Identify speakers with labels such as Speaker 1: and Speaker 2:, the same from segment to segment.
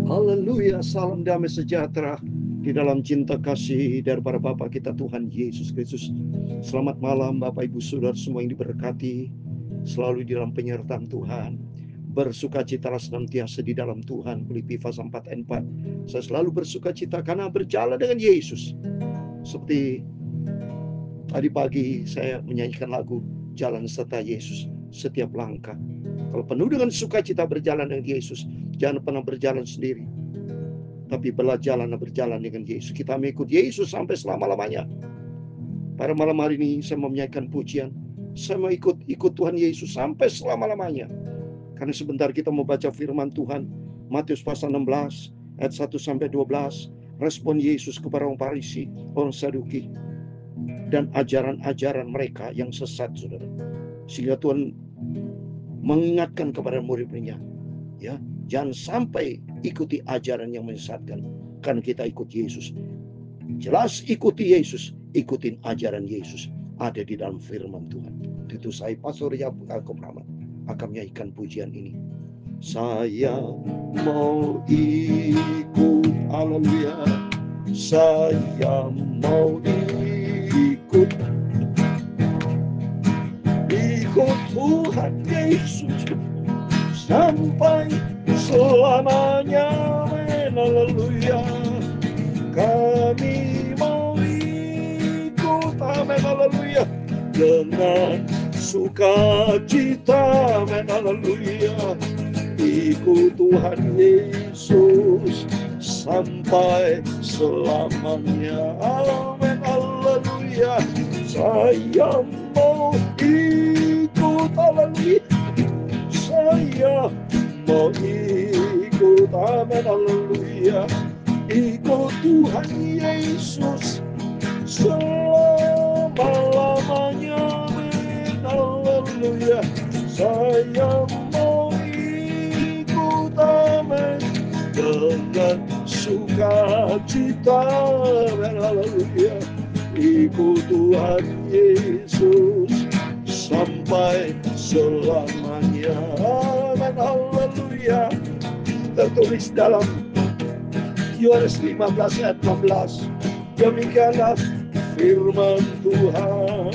Speaker 1: Haleluya, salam damai sejahtera di dalam cinta kasih daripada Bapa kita Tuhan Yesus Kristus. Selamat malam Bapak Ibu Saudara semua yang diberkati, selalu di dalam penyertaan Tuhan. Bersukacitalah senantiasa di dalam Tuhan. Filipi pasal 4 ayat 4. Saya selalu bersukacita karena berjalan dengan Yesus. Seperti tadi pagi saya menyanyikan lagu Jalan Serta Yesus setiap langkah. Kalau penuh dengan sukacita berjalan dengan Yesus, jangan pernah berjalan sendiri, tapi berjalan dengan Yesus. Kita mengikut Yesus sampai selama-lamanya. Pada malam hari ini saya mau menyanyikan pujian. Saya mau ikut Tuhan Yesus sampai selama-lamanya. Karena sebentar kita mau baca firman Tuhan. Matius pasal 16 ayat 1 sampai 12. Respon Yesus kepada orang Farisi, orang Saduki, dan ajaran-ajaran mereka yang sesat, saudara. Sehingga Tuhan mengingatkan kepada murid-muridnya, ya, jangan sampai ikuti ajaran yang menyesatkan, karena kita ikut Yesus. Jelas ikuti Yesus, ikutin ajaran Yesus ada di dalam firman Tuhan. Itu saya Pastor Yakub Rahmat akan menyanyikan pujian ini. Saya mau ikut, haleluya. Saya mau ikut Tuhan Yesus sampai selamanya. Haleluya. Kami mau ikut, amin, haleluya, dengan sukacita, amin, haleluya. Ikut Tuhan Yesus sampai selamanya, amin, haleluya. Saya mau ikut, haleluya. Saya mau ikut, amin, haleluya. Ikut Tuhan Yesus selama-lamanya, amin, haleluya. Saya mau ikut, amin, dengan sukacita, amin, haleluya. Ikut Tuhan Yesus sampai selamanya, amin, haleluya. Tertulis dalam Yohanes 15 ayat 16. Demikianlah firman Tuhan.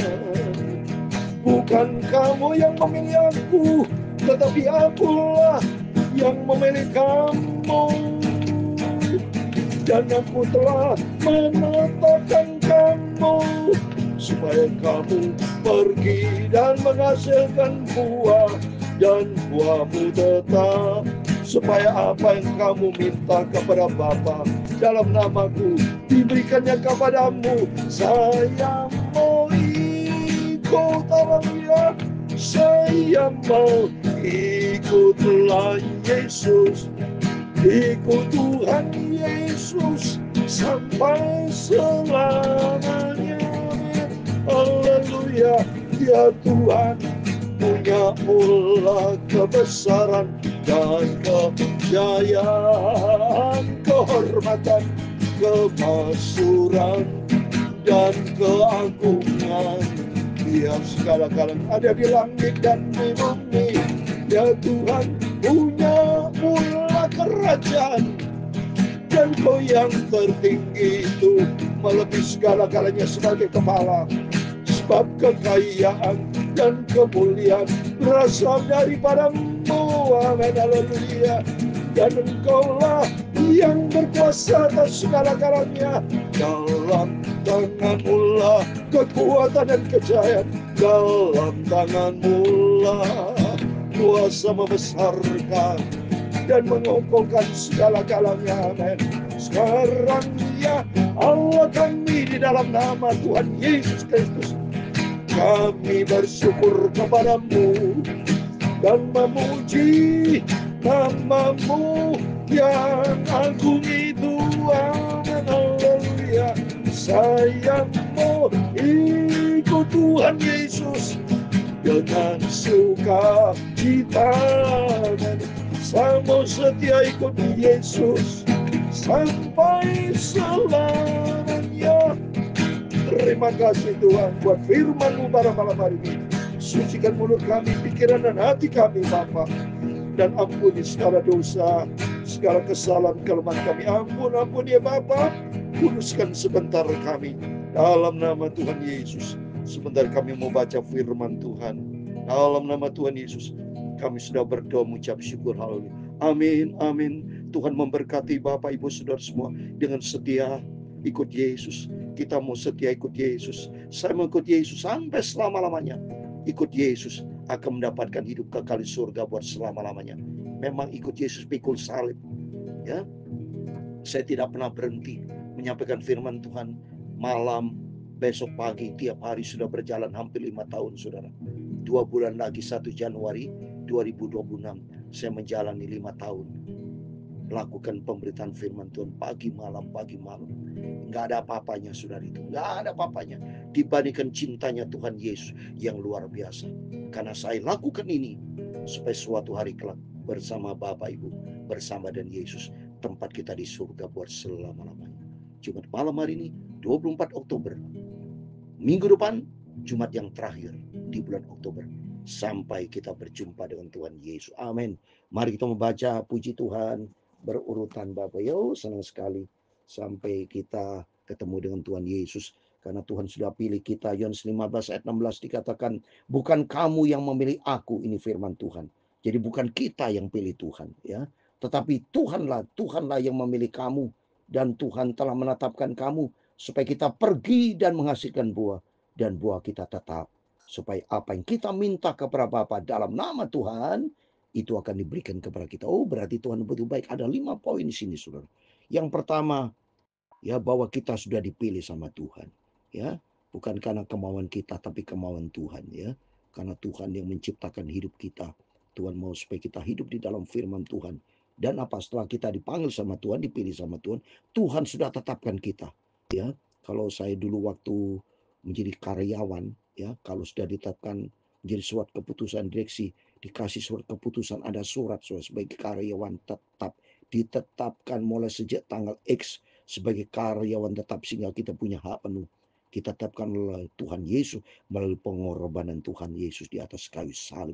Speaker 1: Bukan kamu yang memilih aku, tetapi akulah yang memilih kamu. Dan aku telah menetapkan kamu supaya kamu pergi dan menghasilkan buah, dan buahmu tetap, supaya apa yang kamu minta kepada Bapa dalam namaku diberikannya kepadamu. Saya mau ikut, haleluya. Saya mau ikutlah Yesus, ikut Tuhan Yesus sampai selamanya, haleluya. Ya Tuhan, punya mula kebesaran dan kejayaan, kehormatan, kemasyhuran, dan keagungan. Dia segala-galanya ada di langit dan di bumi. Ya Tuhan, punya mula kerajaan, dan Kau yang tertinggi itu melebihi segala-galanya sebagai kepala. Sebab kekayaan dan kemuliaan berasal daripadamu, amin, haleluya. Dan Engkaulah yang berkuasa atas segala-galanya. Dalam tangan-Mu lah kekuatan dan kejayaan, dalam tangan-Mu lah kuasa membesarkan dan mengokohkan segala-galanya, amin. Sekarang ya Allah kami, di dalam nama Tuhan Yesus Kristus, kami bersyukur kepadamu dan memuji nama-Mu yang agung itu, amin, haleluya. Saya mau ikut Tuhan Yesus dengan sukacita, amin. Saya mau setia ikut Yesus sampai selamanya. Terima kasih Tuhan buat firman-Mu pada malam hari ini. Sucikan mulut kami, pikiran dan hati kami, Bapa. Dan ampuni segala dosa, segala kesalahan kelemahan kami. Ampun ya Bapa, kuduskan sebentar kami dalam nama Tuhan Yesus. Sebentar kami mau baca firman Tuhan dalam nama Tuhan Yesus. Kami sudah berdoa mengucap syukur. Haleluya. Amin, amin. Tuhan memberkati Bapak Ibu Saudara semua dengan setia ikut Yesus. Kita mau setia ikut Yesus. Saya mau ikut Yesus sampai selama-lamanya. Ikut Yesus akan mendapatkan hidup kekal di surga buat selama-lamanya. Memang ikut Yesus pikul salib, ya. Saya tidak pernah berhenti menyampaikan firman Tuhan malam, besok pagi, tiap hari sudah berjalan hampir 5 tahun, saudara. 2 bulan lagi 1 Januari 2026 saya menjalani 5 tahun lakukan pemberitaan firman Tuhan pagi malam. Nggak ada apa-apanya, saudara, itu nggak ada apa-apanya dibandingkan cintanya Tuhan Yesus yang luar biasa. Karena saya lakukan ini supaya suatu hari kelak bersama Bapak Ibu, bersama dan Yesus, tempat kita di surga buat selama-lamanya. Jumat malam hari ini 24 Oktober, minggu depan Jumat yang terakhir di bulan Oktober, sampai kita berjumpa dengan Tuhan Yesus. Amin. Mari kita membaca puji Tuhan berurutan Bapak. Yo, senang sekali sampai kita ketemu dengan Tuhan Yesus. Karena Tuhan sudah pilih kita. Yohanes 15 ayat 16 dikatakan, bukan kamu yang memilih aku, ini firman Tuhan. Jadi bukan kita yang pilih Tuhan, ya. Tetapi Tuhanlah yang memilih kamu, dan Tuhan telah menetapkan kamu supaya kita pergi dan menghasilkan buah, dan buah kita tetap, supaya apa yang kita minta kepada Bapa dalam nama Tuhan itu akan diberikan kepada kita. Oh, berarti Tuhan betul baik. Ada 5 poin di sini, saudara. Yang pertama, ya, bahwa kita sudah dipilih sama Tuhan, ya, bukan karena kemauan kita tapi kemauan Tuhan, ya. Karena Tuhan yang menciptakan hidup kita. Tuhan mau supaya kita hidup di dalam firman Tuhan. Dan apa, setelah kita dipanggil sama Tuhan, dipilih sama Tuhan, Tuhan sudah tetapkan kita, ya. Kalau saya dulu waktu menjadi karyawan, ya, kalau sudah ditetapkan menjadi surat keputusan direksi, dikasih surat keputusan, ada surat sebagai karyawan tetap, ditetapkan mulai sejak tanggal X sebagai karyawan tetap, sehingga kita punya hak penuh. Kita tetapkan oleh Tuhan Yesus melalui pengorbanan Tuhan Yesus di atas kayu salib,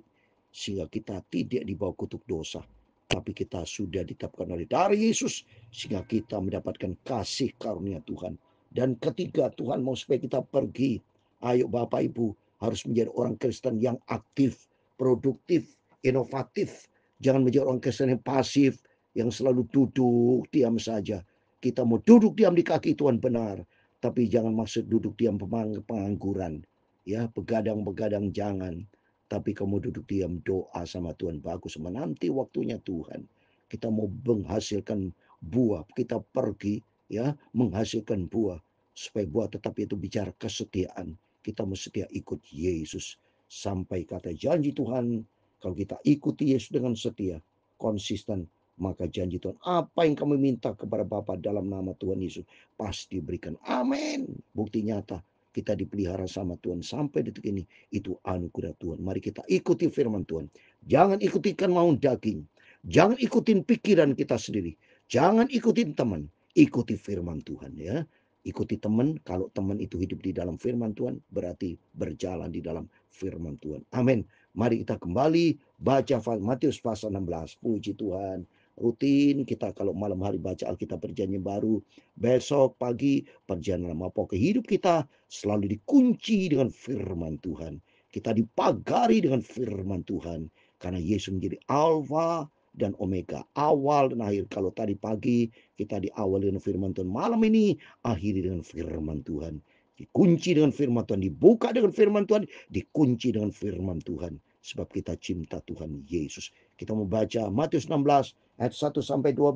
Speaker 1: sehingga kita tidak dibawa kutuk dosa, tapi kita sudah ditetapkan oleh darah Yesus sehingga kita mendapatkan kasih karunia Tuhan. Dan ketiga, Tuhan mau supaya kita pergi. Ayo Bapak Ibu, harus menjadi orang Kristen yang aktif, produktif, inovatif. Jangan menjadi orang Kristen yang pasif, yang selalu duduk diam saja. Kita mau duduk diam di kaki Tuhan, benar, tapi jangan maksud duduk diam pengangguran, ya, begadang-begadang jangan. Tapi kamu duduk diam doa sama Tuhan, bagus, menanti waktunya Tuhan. Kita mau menghasilkan buah, kita pergi, ya, menghasilkan buah, supaya buah tetap itu bicara kesetiaan. Kita mesti setia ikut Yesus sampai kata janji Tuhan. Kalau kita ikuti Yesus dengan setia, konsisten, maka janji Tuhan, apa yang kami minta kepada Bapa dalam nama Tuhan Yesus pasti diberikan. Amin. Bukti nyata kita dipelihara sama Tuhan sampai detik ini, itu anugerah Tuhan. Mari kita ikuti firman Tuhan. Jangan ikutikan mau daging. Jangan ikutin pikiran kita sendiri. Jangan ikutin teman. Ikuti firman Tuhan, ya. Ikuti teman, kalau teman itu hidup di dalam firman Tuhan, berarti berjalan di dalam firman Tuhan. Amin. Mari kita kembali baca Matius pasal 16. Puji Tuhan. Rutin kita kalau malam hari baca Alkitab Perjanjian Baru, besok pagi perjalanan lama. Pokoknya hidup kita selalu dikunci dengan firman Tuhan. Kita dipagari dengan firman Tuhan. Karena Yesus menjadi Alfa dan Omega, awal dan akhir. Kalau tadi pagi kita diawali dengan firman Tuhan, malam ini akhiri dengan firman Tuhan. Dikunci dengan firman Tuhan, dibuka dengan firman Tuhan, dikunci dengan firman Tuhan. Sebab kita cinta Tuhan Yesus. Kita membaca Matius 16 ayat 1 sampai 12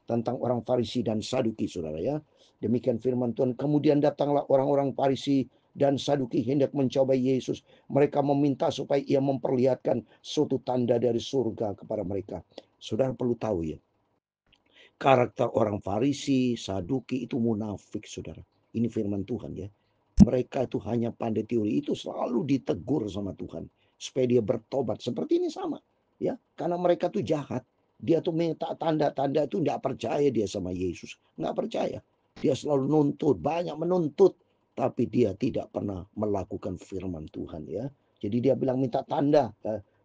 Speaker 1: tentang orang Farisi dan Saduki, saudara, ya. Demikian firman Tuhan. Kemudian datanglah orang-orang Farisi dan Saduki hendak mencobai Yesus. Mereka meminta supaya ia memperlihatkan suatu tanda dari surga kepada mereka. Saudara perlu tahu, ya, karakter orang Farisi, Saduki itu munafik, saudara. Ini firman Tuhan, ya. Mereka itu hanya pandai teori, itu selalu ditegur sama Tuhan supaya dia bertobat. Seperti ini sama, ya. Karena mereka tuh jahat. Dia tuh minta tanda-tanda, itu nggak percaya dia sama Yesus. Nggak percaya. Dia selalu nuntut, banyak menuntut, tapi dia tidak pernah melakukan firman Tuhan, ya. Jadi dia bilang minta tanda,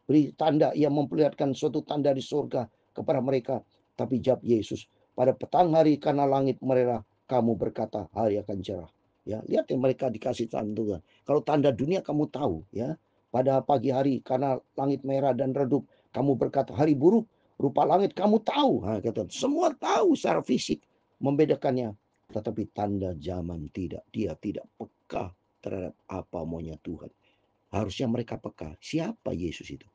Speaker 1: beri tanda, ia memperlihatkan suatu tanda di surga kepada mereka. Tapi jawab Yesus, pada petang hari karena langit merah, kamu berkata hari akan cerah. Ya, lihat yang mereka dikasih tanda. Kalau tanda dunia kamu tahu, ya. Pada pagi hari karena langit merah dan redup, kamu berkata hari buruk, rupa langit kamu tahu. Nah, kata, semua tahu secara fisik membedakannya. Tetapi tanda zaman tidak. Dia tidak peka terhadap apa maunya Tuhan. Harusnya mereka peka. Siapa Yesus itu?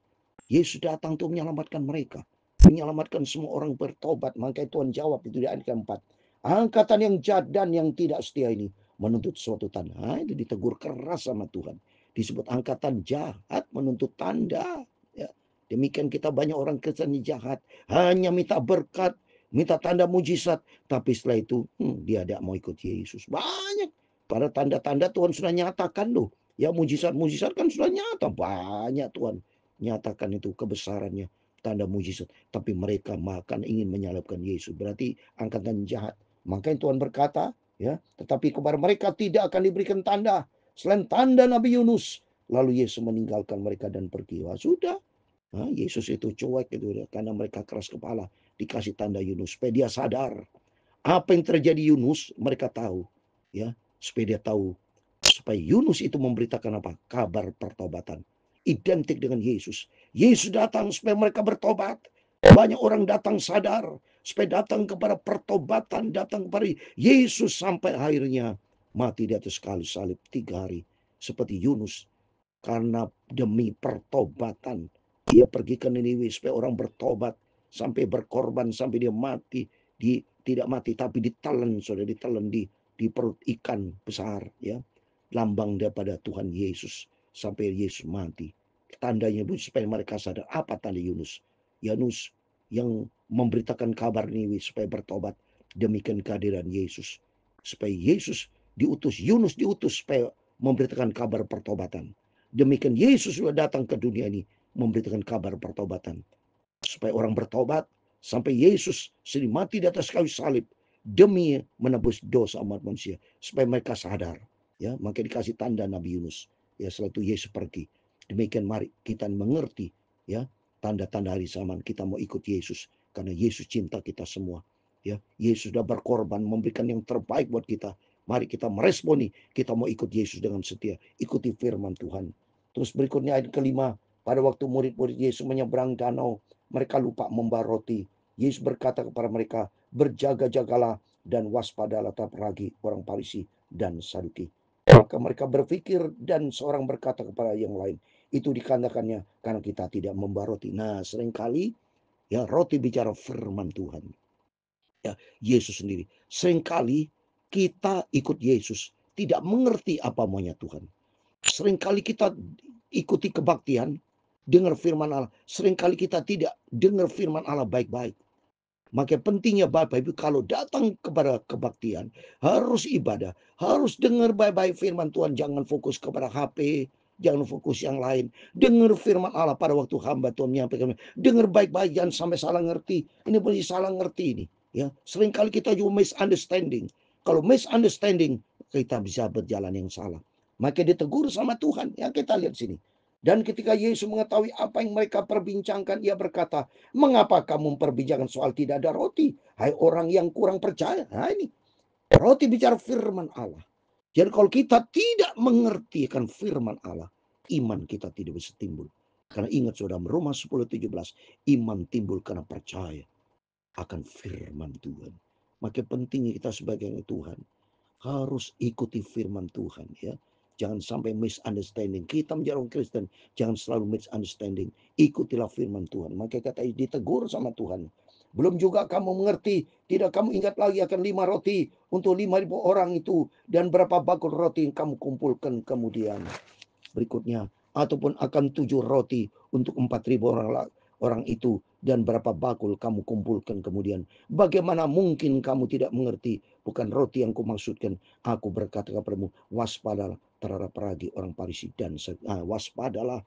Speaker 1: Yesus datang untuk menyelamatkan mereka. Menyelamatkan semua orang bertobat. Makanya Tuhan jawab itu di ayat keempat. Angkatan yang jahat dan yang tidak setia ini menuntut suatu tanda. Nah, itu ditegur keras sama Tuhan. Disebut angkatan jahat menuntut tanda. Ya. Demikian kita banyak orang Kristen jahat. Hanya minta berkat, minta tanda mujizat. Tapi setelah itu dia tidak mau ikut Yesus. Banyak. Pada tanda-tanda Tuhan sudah nyatakan loh. Ya mujizat-mujizat kan sudah nyata. Banyak Tuhan nyatakan itu kebesarannya, tanda mujizat. Tapi mereka makan ingin menyalibkan Yesus. Berarti angkatan jahat. Makanya Tuhan berkata, ya, tetapi kepada mereka tidak akan diberikan tanda selain tanda Nabi Yunus. Lalu Yesus meninggalkan mereka dan pergi. Wah, sudah. Nah, Yesus itu cuek itu karena mereka keras kepala. Dikasih tanda Yunus supaya dia sadar apa yang terjadi Yunus. Mereka tahu, ya, supaya dia tahu. Supaya Yunus itu memberitakan apa? Kabar pertobatan. Identik dengan Yesus. Yesus datang supaya mereka bertobat. Banyak orang datang sadar. Supaya datang kepada pertobatan. Datang kepada Yesus sampai akhirnya mati di atas kayu salib 3 hari. Seperti Yunus. Karena demi pertobatan. Dia pergi ke Niniwe supaya orang bertobat. Sampai berkorban. Sampai dia mati. Tidak mati tapi ditelan. Sudah ditelan di perut ikan besar. Ya, lambang daripada Tuhan Yesus sampai Yesus mati. Tandanya pun supaya mereka sadar apa tanda Yunus. Yunus yang memberitakan kabar Niwi supaya bertobat. Demikian kehadiran Yesus. Supaya Yesus diutus, Yunus diutus supaya memberitakan kabar pertobatan. Demikian Yesus sudah datang ke dunia ini memberitakan kabar pertobatan. Supaya orang bertobat sampai Yesus sendiri mati di atas kayu salib demi menebus dosa umat manusia. Supaya mereka sadar. Ya, maka dikasih tanda Nabi Yunus. Ya, setelah itu Yesus pergi. Demikian mari kita mengerti, ya, tanda-tanda hari zaman. Kita mau ikut Yesus karena Yesus cinta kita semua. Ya, Yesus sudah berkorban memberikan yang terbaik buat kita. Mari kita meresponi, kita mau ikut Yesus dengan setia. Ikuti firman Tuhan. Terus berikutnya ayat kelima. Pada waktu murid-murid Yesus menyeberang danau, mereka lupa membawa roti. Yesus berkata kepada mereka, berjaga-jagalah dan waspadalah terhadap ragi orang Farisi dan Saduki. Maka mereka berpikir dan seorang berkata kepada yang lain, itu dikatakannya karena kita tidak membawa roti. Nah, seringkali ya roti bicara firman Tuhan. Ya, Yesus sendiri. Seringkali kita ikut Yesus tidak mengerti apa maunya Tuhan. Seringkali kita ikuti kebaktian, dengar firman Allah. Seringkali kita tidak dengar firman Allah baik-baik. Maka pentingnya Bapak Ibu kalau datang kepada kebaktian, harus ibadah, harus dengar baik-baik firman Tuhan. Jangan fokus kepada HP, jangan fokus yang lain. Dengar firman Allah pada waktu hamba Tuhan menyampaikan. Dengar baik-baik, jangan sampai salah ngerti. Ini boleh salah ngerti ini. Ya, seringkali kita juga misunderstanding. Kalau misunderstanding, kita bisa berjalan yang salah. Maka ditegur sama Tuhan. Ya, kita lihat sini. Dan ketika Yesus mengetahui apa yang mereka perbincangkan, ia berkata, mengapa kamu memperbincangkan soal tidak ada roti? Hai orang yang kurang percaya. Nah ini, roti bicara firman Allah. Jadi kalau kita tidak mengerti akan firman Allah, iman kita tidak bisa timbul. Karena ingat saudara, Roma 10:17, iman timbul karena percaya akan firman Tuhan. Maka pentingnya kita sebagai Tuhan harus ikuti firman Tuhan, ya. Jangan sampai misunderstanding. Kita menjadi orang Kristen, jangan selalu misunderstanding. Ikutilah firman Tuhan. Maka kata ditegur sama Tuhan. Belum juga kamu mengerti, tidak kamu ingat lagi akan 5 roti untuk 5.000 orang itu. Dan berapa bakul roti yang kamu kumpulkan kemudian. Berikutnya, ataupun akan 7 roti untuk 4.000 orang itu. Dan berapa bakul kamu kumpulkan kemudian. Bagaimana mungkin kamu tidak mengerti? Bukan roti yang kumaksudkan. Aku berkata kepadamu, waspadalah terhadap ragi orang Farisi dan waspadalah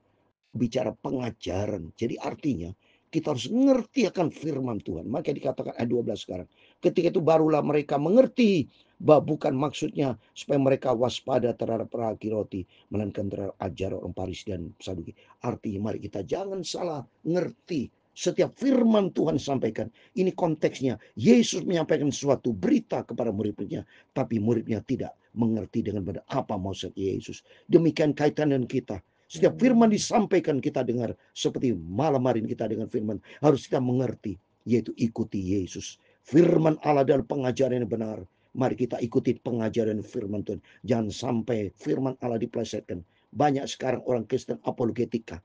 Speaker 1: bicara pengajaran. Jadi artinya kita harus mengerti akan firman Tuhan. Maka dikatakan ayat 12 sekarang. Ketika itu barulah mereka mengerti bahwa bukan maksudnya supaya mereka waspada terhadap ragi roti, melainkan terhadap ajaran orang Farisi dan Saduki. Artinya mari kita jangan salah ngerti Setiap firman Tuhan sampaikan, ini konteksnya. Yesus menyampaikan suatu berita kepada murid-muridnya, tapi muridnya tidak mengerti dengan benar apa maksud Yesus. Demikian kaitan dengan kita. Setiap firman disampaikan kita dengar, seperti malam hari ini kita dengar firman, harus kita mengerti, yaitu ikuti Yesus. Firman Allah adalah pengajaran yang benar. Mari kita ikuti pengajaran firman Tuhan. Jangan sampai firman Allah dipelesetkan. Banyak sekarang orang Kristen apologetika,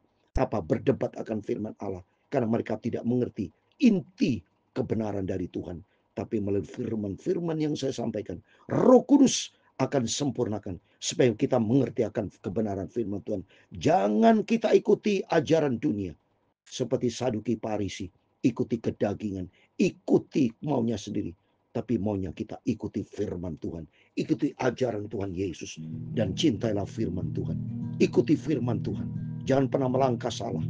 Speaker 1: berdebat akan firman Allah. Karena mereka tidak mengerti inti kebenaran dari Tuhan. Tapi melalui firman-firman yang saya sampaikan, Roh Kudus akan sempurnakan supaya kita mengerti akan kebenaran firman Tuhan. Jangan kita ikuti ajaran dunia seperti Saduki Parisi, ikuti kedagingan, ikuti maunya sendiri. Tapi maunya kita ikuti firman Tuhan, ikuti ajaran Tuhan Yesus, dan cintailah firman Tuhan. Ikuti firman Tuhan, jangan pernah melangkah salah,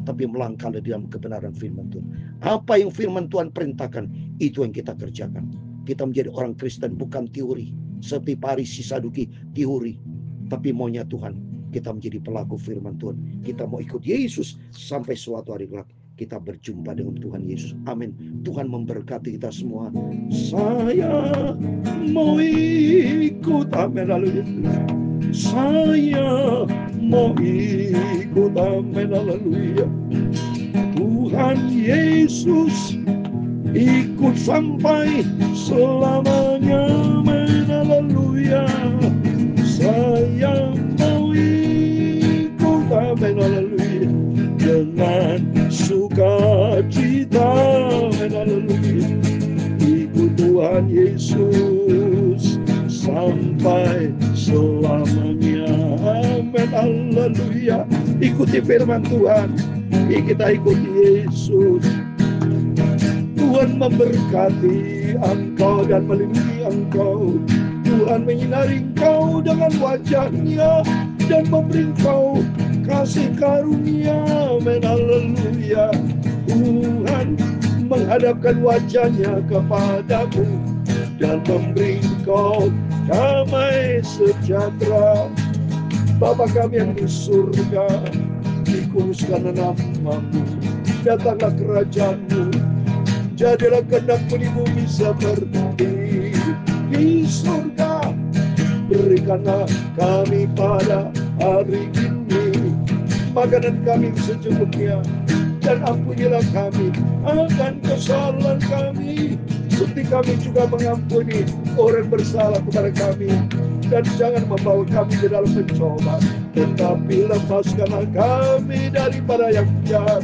Speaker 1: tapi melangkah di dalam kebenaran firman Tuhan. Apa yang firman Tuhan perintahkan, itu yang kita kerjakan. Kita menjadi orang Kristen bukan teori, seperti Parisi Saduki teori, tapi maunya Tuhan kita menjadi pelaku firman Tuhan. Kita mau ikut Yesus sampai suatu hari kelak kita berjumpa dengan Tuhan Yesus. Amin. Tuhan memberkati kita semua. Saya mau ikut. Amin. Haleluya. Saya mau ikut. Amin. Haleluya. Tuhan Yesus ikut sampai selamanya. Amin. Haleluya. Saya mau ikut. Amin. Haleluya. Dengan sukacita. Amin. Haleluya. Ikut Tuhan Yesus sampai selamanya. Amin. Haleluya. Ikuti firman Tuhan. Kita ikuti Yesus. Tuhan memberkati engkau dan melindungi engkau. Tuhan menyinari engkau dengan wajah-Nya dan memberi engkau kasih karunia. Amin. Haleluya. Tuhan menghadapkan wajah-Nya kepadamu dan memberi engkau damai sejahtera. Bapa kami yang di surga, dikuduskanlah namamu, datanglah kerajaan-Mu, jadilah kehendak-Mu di bumi seperti di surga. Berikanlah kami pada hari ini makanan kami secukupnya, dan ampunilah kami akan kesalahan kami, seperti kami juga mengampuni orang bersalah kepada kami. Dan jangan membawa kami ke dalam pencobaan, tetapi lepaskanlah kami daripada yang jahat.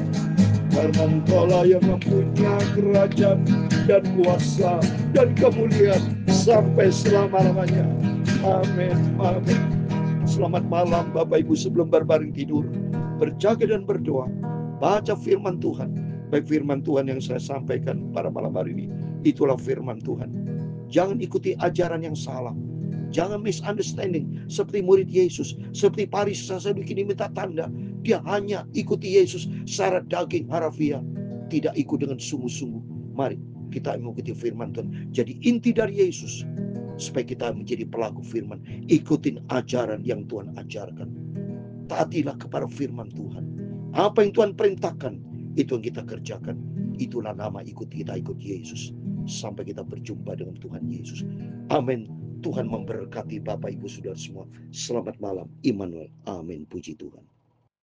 Speaker 1: Karena Engkau-lah yang mempunyai kerajaan dan kuasa dan kemuliaan sampai selama-lamanya. Amin. Amin. Selamat malam Bapak Ibu, sebelum berbaring tidur, berjaga dan berdoa. Baca firman Tuhan. Baik firman Tuhan yang saya sampaikan pada malam hari ini, itulah firman Tuhan. Jangan ikuti ajaran yang salah. Jangan misunderstanding seperti murid Yesus, seperti Parisi Saduki minta tanda. Dia hanya ikuti Yesus secara daging harafiah, tidak ikut dengan sungguh-sungguh. Mari kita mengikuti firman Tuhan. Jadi inti dari Yesus, supaya kita menjadi pelaku firman. Ikutin ajaran yang Tuhan ajarkan. Taatilah kepada firman Tuhan. Apa yang Tuhan perintahkan, itu yang kita kerjakan. Itulah nama kita ikut Yesus sampai kita berjumpa dengan Tuhan Yesus. Amin. Tuhan memberkati Bapak Ibu Saudara semua. Selamat malam, Immanuel. Amin. Puji Tuhan.